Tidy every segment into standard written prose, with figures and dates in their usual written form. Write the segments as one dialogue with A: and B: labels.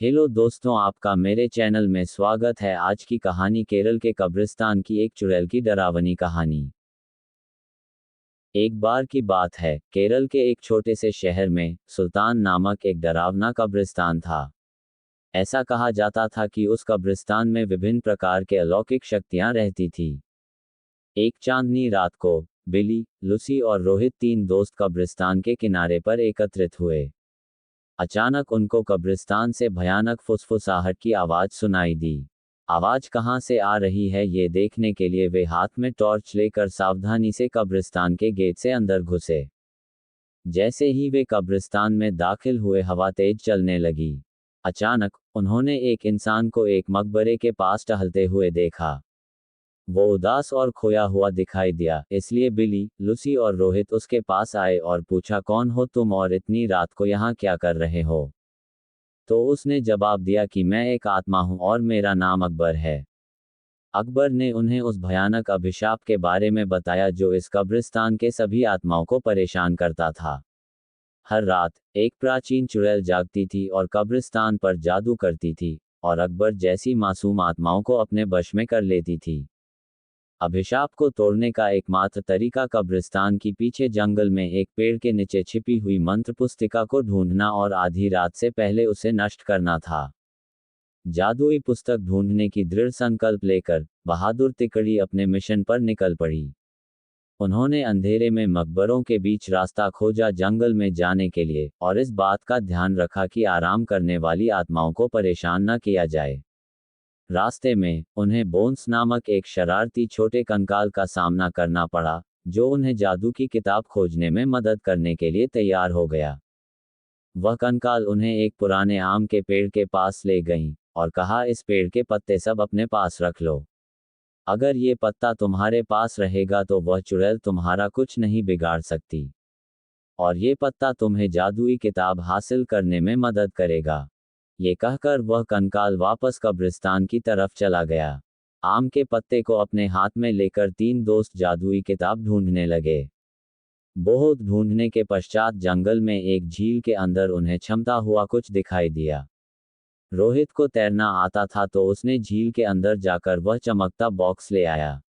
A: Hello दोस्तों, आपका मेरे चैनल में स्वागत है। आज की कहानी केरल के कब्रिस्तान की एक चुड़ैल की डरावनी कहानी। एक बार की बात है, केरल के एक छोटे से शहर में सुल्तान नामक एक डरावना कब्रिस्तान था। ऐसा कहा जाता था कि उस कब्रिस्तान में विभिन्न प्रकार के अलौकिक शक्तियां रहती थी। एक चांदनी रात को बिली, लूसी और रोहित तीन दोस्त कब्रिस्तान के किनारे पर एकत्रित हुए। अचानक उनको कब्रिस्तान से भयानक फुसफुसाहट की आवाज सुनाई दी। आवाज कहां से आ रही है ये देखने के लिए वे हाथ में टॉर्च लेकर सावधानी से कब्रिस्तान के गेट से अंदर घुसे। जैसे ही वे कब्रिस्तान में दाखिल हुए, हवा तेज चलने लगी। अचानक उन्होंने एक इंसान को एक मकबरे के पास टहलते हुए देखा। वो उदास और खोया हुआ दिखाई दिया, इसलिए बिली, लूसी और रोहित उसके पास आए और पूछा, कौन हो तुम और इतनी रात को यहाँ क्या कर रहे हो? तो उसने जवाब दिया कि मैं एक आत्मा हूँ और मेरा नाम अकबर है। अकबर ने उन्हें उस भयानक अभिशाप के बारे में बताया जो इस कब्रिस्तान के सभी आत्माओं को परेशान करता था। हर रात एक प्राचीन चुड़ैल जागती थी और कब्रिस्तान पर जादू करती थी, और अकबर जैसी मासूम आत्माओं को अपने वश में कर लेती थी। अभिशाप को तोड़ने का एकमात्र तरीका कब्रिस्तान की पीछे जंगल में एक पेड़ के नीचे छिपी हुई मंत्र पुस्तिका को ढूंढना और आधी रात से पहले उसे नष्ट करना था। जादुई पुस्तक ढूंढने की दृढ़ संकल्प लेकर बहादुर तिकड़ी अपने मिशन पर निकल पड़ी। उन्होंने अंधेरे में मकबरों के बीच रास्ता खोजा जंगल में जाने के लिए, और इस बात का ध्यान रखा कि आराम करने वाली आत्माओं को परेशान न किया जाए। रास्ते में उन्हें बोन्स नामक एक शरारती छोटे कंकाल का सामना करना पड़ा, जो उन्हें जादू की किताब खोजने में मदद करने के लिए तैयार हो गया। वह कंकाल उन्हें एक पुराने आम के पेड़ के पास ले गई और कहा, इस पेड़ के पत्ते सब अपने पास रख लो। अगर ये पत्ता तुम्हारे पास रहेगा तो वह चुड़ैल तुम्हारा कुछ नहीं बिगाड़ सकती, और ये पत्ता तुम्हें जादुई किताब हासिल करने में मदद करेगा। ये कहकर वह कंकाल वापस कब्रिस्तान की तरफ चला गया। आम के पत्ते को अपने हाथ में लेकर तीन दोस्त जादुई किताब ढूंढने लगे। बहुत ढूंढने के पश्चात जंगल में एक झील के अंदर उन्हें क्षमता हुआ कुछ दिखाई दिया। रोहित को तैरना आता था तो उसने झील के अंदर जाकर वह चमकता बॉक्स ले आया।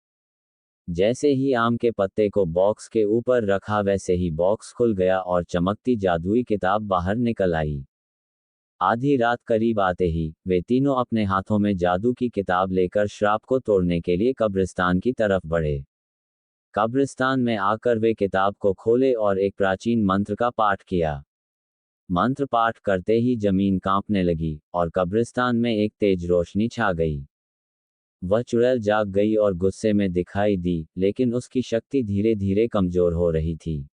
A: जैसे ही आम के पत्ते को बॉक्स के ऊपर रखा, वैसे ही बॉक्स खुल गया और चमकती जादुई किताब बाहर निकल आई। आधी रात करीब आते ही वे तीनों अपने हाथों में जादू की किताब लेकर श्राप को तोड़ने के लिए कब्रिस्तान की तरफ बढ़े। कब्रिस्तान में आकर वे किताब को खोले और एक प्राचीन मंत्र का पाठ किया। मंत्र पाठ करते ही जमीन कांपने लगी और कब्रिस्तान में एक तेज रोशनी छा गई। वह चुड़ैल जाग गई और गुस्से में दिखाई दी, लेकिन उसकी शक्ति धीरे धीरे कमजोर हो रही थी।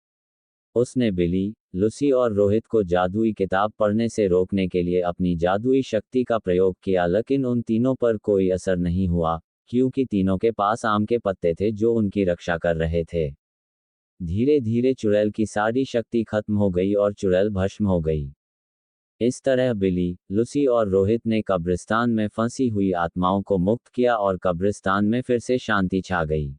A: उसने बिली, लूसी और रोहित को जादुई किताब पढ़ने से रोकने के लिए अपनी जादुई शक्ति का प्रयोग किया, लेकिन उन तीनों पर कोई असर नहीं हुआ, क्योंकि तीनों के पास आम के पत्ते थे जो उनकी रक्षा कर रहे थे। धीरे धीरे चुड़ैल की सारी शक्ति खत्म हो गई और चुड़ैल भस्म हो गई। इस तरह बिली, लूसी और रोहित ने कब्रिस्तान में फंसी हुई आत्माओं को मुक्त किया और कब्रिस्तान में फिर से शांति छा गई।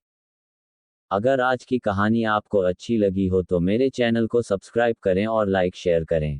A: अगर आज की कहानी आपको अच्छी लगी हो तो मेरे चैनल को सब्सक्राइब करें और लाइक शेयर करें।